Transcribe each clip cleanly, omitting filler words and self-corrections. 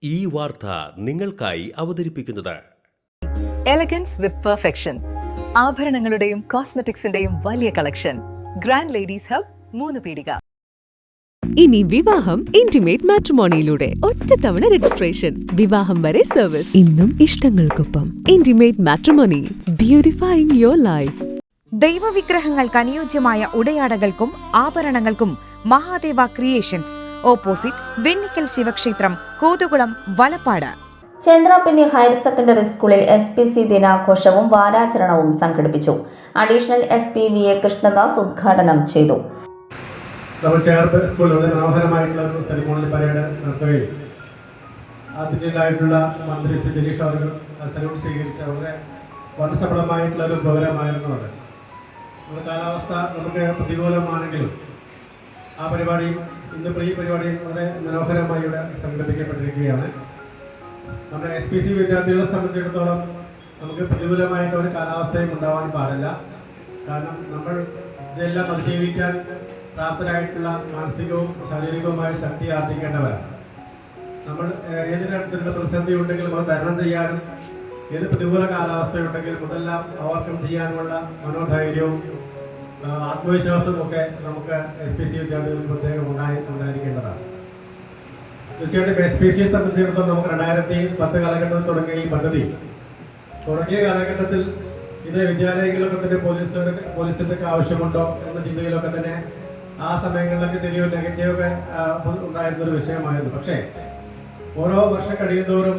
ഈ വാർത്ത നിങ്ങൾക്കായി അവതരിപ്പിക്കുന്നത് എലഗൻസ് വിത്ത് പെർഫെക്ഷൻ. ആഭരണങ്ങളുടെയും കോസ്മെറ്റിക്സിന്റെയും വലിയ കളക്ഷൻ. ഗ്രാൻഡ് ലേഡീസ് ഹബ്, 3 പീടിക. ഇനി വിവാഹം ഇന്റിമേറ്റ് മാട്രിമോണിയിലൂടെ ഒറ്റത്തവണ രജിസ്ട്രേഷൻ, വിവാഹം വരെ സർവീസ്. ഇന്നും ഇഷ്ടങ്ങൾക്കൊപ്പം ഇന്റിമേറ്റ് മാട്രിമോണി, ബ്യൂട്ടിഫൈയിങ് യുവർ ലൈഫ്. ദൈവവിഗ്രഹങ്ങൾക്ക് അനുയോജ്യമായ ഉടയാടകൾക്കും ആഭരണങ്ങൾക്കും മഹാദേവ ക്രിയേഷൻസ്, ഓപ്പോസിറ്റ് വെണ്ണിക്കൽ ശിവക്ഷേത്രം, കോതുകുളം, വലപ്പാട്. ചന്ദ്രാപിന്നി ഹയർ സെക്കൻഡറി സ്കൂളിൽ SPC ദിനാഘോഷവും വാരാചരണവും സംഘടിപ്പിച്ചു. അഡീഷണൽ SP VA കൃഷ്ണദാസ് ഉദ്ഘാടനം ചെയ്തു. നമ്മൾ ചേർത്ത് സ്കൂളിൽ വളരെ മനോഹരമായിട്ടുള്ള ഒരു സെറിമോണിയൽ പരേഡ് നടത്തുകയും അതിൻ്റെതായിട്ടുള്ള മന്ത്രി ശ്രീ ദിനേശ് അവർ സല്യൂട്ട് സ്വീകരിച്ച വളരെ വർണ്ണസഫലമായിട്ടുള്ള ഒരു പ്രോഗ്രാമായിരുന്നു അത്. നമ്മുടെ കാലാവസ്ഥ നമുക്ക് പ്രതികൂലമാണെങ്കിലും ആ പരിപാടിയും ഇന്നിപ്പോൾ ഈ പരിപാടിയും വളരെ മനോഹരമായി ഇവിടെ സംഘടിപ്പിക്കപ്പെട്ടിരിക്കുകയാണ്. നമ്മുടെ SPC വിദ്യാർത്ഥികളെ സംബന്ധിച്ചിടത്തോളം നമുക്ക് പ്രതികൂലമായിട്ട് ഒരു കാലാവസ്ഥയും ഉണ്ടാവാൻ പാടില്ല. കാരണം നമ്മൾ ഇതെല്ലാം അതിജീവിക്കാൻ പ്രാപ്തരായിട്ടുള്ള മാനസികവും ശാരീരികവുമായ ശക്തി ആർജിക്കേണ്ടവരാണ്. നമ്മൾ ഏത് തരത്തിലുള്ള പ്രതിസന്ധി ഉണ്ടെങ്കിലും അത് തരണം ചെയ്യാനും ഏത് പ്രതികൂല കാലാവസ്ഥയുണ്ടെങ്കിലും അതെല്ലാം ഓവർകം ചെയ്യാനുമുള്ള മനോധൈര്യവും ആത്മവിശ്വാസവും ഒക്കെ നമുക്ക് SPC വിദ്യാർത്ഥികൾക്ക് പ്രത്യേകം ഉണ്ടായിരിക്കേണ്ടതാണ്. തീർച്ചയായിട്ടും SPCയെ സംബന്ധിച്ചിടത്തോളം നമുക്ക് 2010 കാലഘട്ടത്തിൽ തുടങ്ങിയ ഈ പദ്ധതി തുടങ്ങിയ കാലഘട്ടത്തിൽ ഇത് വിദ്യാലയങ്ങളിലൊക്കെ തന്നെ പോലീസിൻ്റെ ഒക്കെ ആവശ്യമുണ്ടോ എന്ന ചിന്തയിലൊക്കെ തന്നെ ആ സമയങ്ങളിലൊക്കെ ചെറിയ നെഗറ്റീവൊക്കെ ഉണ്ടായിരുന്നൊരു വിഷയമായിരുന്നു. പക്ഷേ ഓരോ വർഷം കഴിയുന്തോറും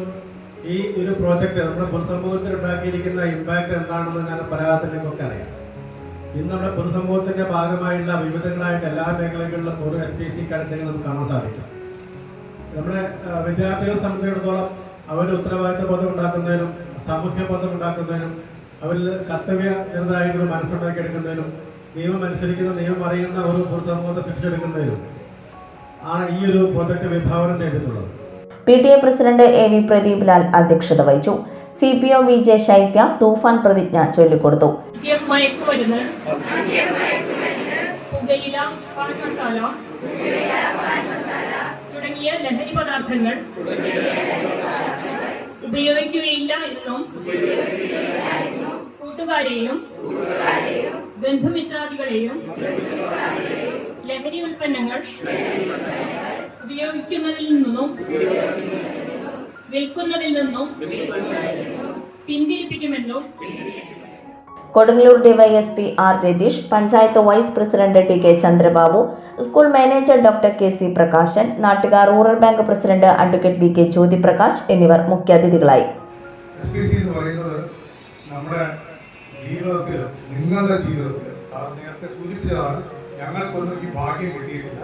ഈ ഒരു പ്രോജക്റ്റ് നമ്മുടെ പൊതുസമൂഹത്തിൽ ഉണ്ടാക്കിയിരിക്കുന്ന ഇമ്പാക്റ്റ് എന്താണെന്ന് ഞാൻ പറയാത്തതിനൊക്കെ അറിയാം. ഇന്ന് നമ്മുടെ പൊതുസമൂഹത്തിൻ്റെ ഭാഗമായുള്ള വിവിധങ്ങളായിട്ട് എല്ലാ മേഖലകളിലും ഓരോ SPC കടന്നുകൾ നമുക്ക് കാണാൻ സാധിക്കും. നമ്മുടെ വിദ്യാർത്ഥികളെ സംബന്ധിച്ചിടത്തോളം അവരുടെ ഉത്തരവാദിത്ത ബോധം ഉണ്ടാക്കുന്നതിനും സാമൂഹ്യ ബോധം ഉണ്ടാക്കുന്നതിനും അവരിൽ കർത്തവ്യ നിരതായിട്ടൊരു മനസ്സുണ്ടാക്കിയെടുക്കുന്നതിനും നിയമം അനുസരിക്കുന്ന നിയമം അറിയുന്ന ഒരു പൊതുസമൂഹത്തെ സൃഷ്ടിച്ചെടുക്കുന്നതിനും ആണ് ഈ ഒരു പ്രോജക്റ്റ് വിഭാവനം ചെയ്തിട്ടുള്ളത്. PTA president AV Pradeep Lal അധ്യക്ഷത വഹിച്ചു. CPO VJ ശൈത്യ തൂഫാൻ പ്രതിജ്ഞ ചൊല്ലിക്കൊടുത്തു. തുടങ്ങിയ ലഹരി പദാർത്ഥങ്ങൾ ഉപയോഗിക്കുകയില്ല എന്നും കൂട്ടുകാരെയും ബന്ധുമിത്രാദികളെയും ലഹരി ഉൽപ്പന്നങ്ങൾ ഉപയോഗിക്കുന്നതിൽ നിന്നും വിൽക്കുന്നതിൽ നിന്നും പിന്തിരിപ്പിക്കുമെന്നും Kodungallur DYSP R Ratheesh, panchayat vice president TK Chandrababu, school manager doctor KC Prakashan, നാട്ടുകാർ rural bank president advocate BK Jyothiprakash എന്നിവർ മുഖ്യാതിഥികളായി. SPC എന്ന് പറയുന്നത് നമ്മുടെ ജീവിതത്തിൽ, നിങ്ങളുടെ ജീവിതത്തിൽ സാർ നേരത്തെ സൂചിപ്പിച്ചതാണ്, ഞങ്ങൾക്കൊന്നും ഈ ഭാഗ്യം കിട്ടിയിട്ടില്ല.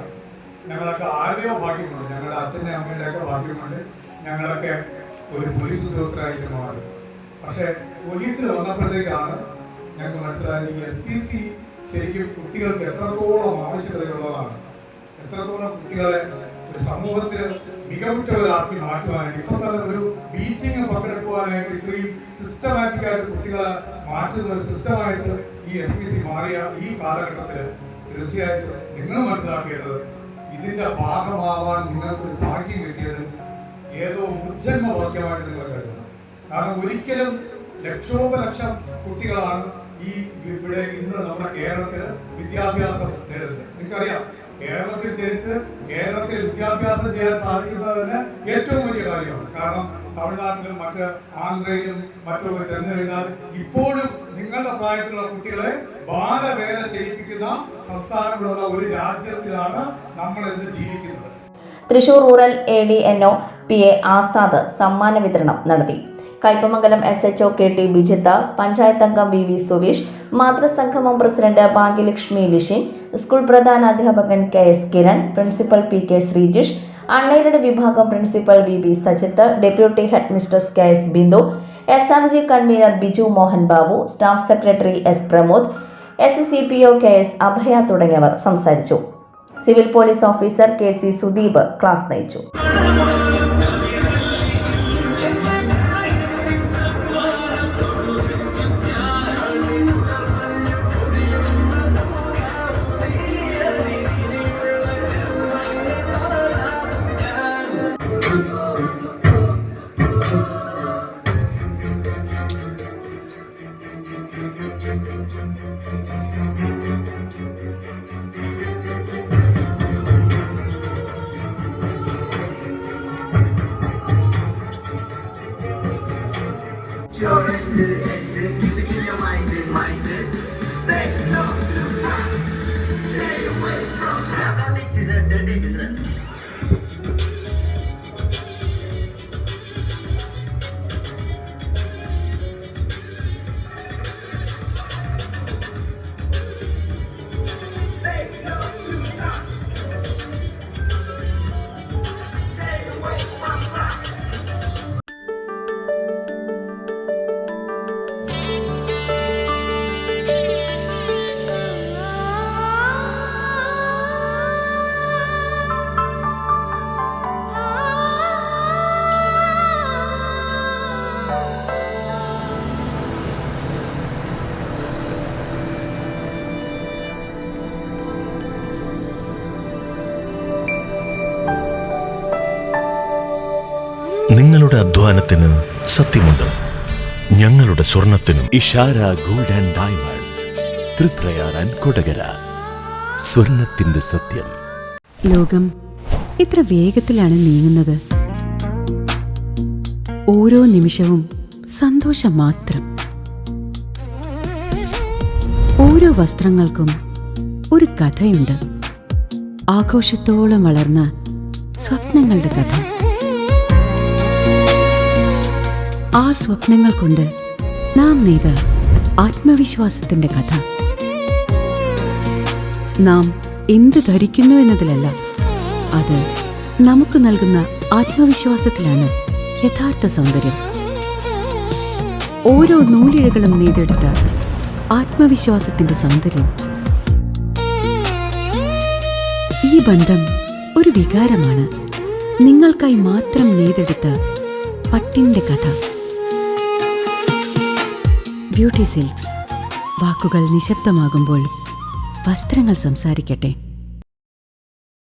ഞങ്ങളൊക്കെ ആരുടെയോ ഭാഗ്യമുണ്ട്, ഞങ്ങളുടെ അച്ഛൻ്റെ അമ്മയുടെയൊക്കെ ഭാഗ്യമുണ്ട്. ഞങ്ങളൊക്കെ ഒരു പോലീസ് ഉദ്യോഗസ്ഥരായിട്ട് മാറി. പക്ഷേ പോലീസിൽ വന്നപ്പോഴത്തേക്കാണ് ഞങ്ങൾക്ക് മനസ്സിലായത് ഈ SPC ശരിക്കും കുട്ടികൾക്ക് എത്രത്തോളം ആവശ്യകതയുള്ളതാണ്, എത്രത്തോളം കുട്ടികളെ ഒരു സമൂഹത്തിന് മികവുറ്റവരാക്കി മാറ്റുവാനായിട്ട്, ഇപ്പോൾ തന്നെ ഒരു മീറ്റിംഗ് പങ്കെടുക്കുവാനായിട്ട് ഇത്രയും സിസ്റ്റമാറ്റിക്കായിട്ട് കുട്ടികളെ മാറ്റുന്ന ഒരു സിസ്റ്റമായിട്ട് ഈ SPC മാറിയ ഈ കാലഘട്ടത്തിൽ തീർച്ചയായിട്ടും നിങ്ങൾ മനസ്സിലാക്കേണ്ടത് ഇതിന്റെ ഭാഗമാവാൻ നിങ്ങൾക്കൊരു ഭാഗ്യം കിട്ടിയത് ഏതോ മുജ്ജന്മ ഭാഗ്യമായിട്ട് നിങ്ങൾ കരുതണം. കാരണം ഒരിക്കലും ലക്ഷോപലക്ഷം കുട്ടികളാണ് ഈ ഇവിടെ ഇന്ന് നമ്മുടെ കേരളത്തിൽ വിദ്യാഭ്യാസം നേടുന്നത്. നിങ്ങൾക്കറിയാം, കേരളത്തിൽ ജനിച്ച് കേരളത്തിൽ വിദ്യാഭ്യാസം ചെയ്യാൻ സാധിക്കുന്നത് തന്നെ ഏറ്റവും വലിയ കാര്യമാണ്. കാരണം തമിഴ്നാട്ടിലും മറ്റ് ആന്ധ്രയിലും മറ്റൊക്കെ ചെന്ന് കഴിഞ്ഞാൽ ഇപ്പോഴും നിങ്ങളുടെ പ്രായത്തിലുള്ള കുട്ടികളെ ബാലവേല ചെയ്യിപ്പിക്കുന്ന സംസ്ഥാനങ്ങളുള്ള ഒരു രാജ്യത്തിലാണ് നമ്മൾ ഇന്ന് ജീവിക്കുന്നത്. Thrissur rural ADNO PA Azad സമ്മാന വിതരണം നടത്തി. കയ്പമംഗലം SHO KT ബിജിത്ത, പഞ്ചായത്ത് അംഗം VV സുവീഷ്, മാതൃസംഗമം പ്രസിഡന്റ് ഭാഗ്യലക്ഷ്മി ലിഷിൻ, സ്കൂൾ പ്രധാനാധ്യാപകൻ KS Kiran, principal PK Sreejish, unaided വിഭാഗം principal VB Sajith, deputy head mistress KS Bindu, SRG convener Biju Mohan Babu, staff secretary S Pramod, SCPO KS Abhaya തുടങ്ങിയവർ സംസാരിച്ചു. Civil police officer KC Sudeep class നയിച്ചു. നിങ്ങളുടെ അധ്വാനത്തിന് സത്യമുണ്ട്, ഞങ്ങളുടെ സ്വർണത്തിനും. Ishara gold and diamonds, Triprayar and Kodakara. സ്വർണത്തിന്റെ സത്യം. ലോകം ഇത്ര വേഗത്തിലാണ് നീങ്ങുന്നത്. ഓരോ നിമിഷവും സന്തോഷം മാത്രം. ഓരോ വസ്ത്രങ്ങൾക്കും ഒരു കഥയുണ്ട്. ആഘോഷത്തോളം വളർന്ന സ്വപ്നങ്ങളുടെ കഥ. ആ സ്വപ്നങ്ങൾ കൊണ്ട് നാം നെയ്ത ആത്മവിശ്വാസത്തിന്റെ കഥ. നാം എന്ത് ധരിക്കുന്നു എന്നതിലല്ല, അത് നമുക്ക് നൽകുന്ന ആത്മവിശ്വാസത്തിലാണ് യഥാർത്ഥ സൗന്ദര്യം. ഓരോ നൂലിഴകളും നെയ്തെടുത്ത ആത്മവിശ്വാസത്തിന്റെ സൗന്ദര്യം. ഈ ബന്ധം ഒരു വികാരമാണ്. നിങ്ങൾക്കായി മാത്രം നെയ്തെടുത്ത പട്ടിന്റെ കഥ. Beauty silks. വാക്കുകൾ നിശബ്ദമാകുമ്പോൾ വസ്ത്രങ്ങൾ സംസാരിക്കട്ടെ.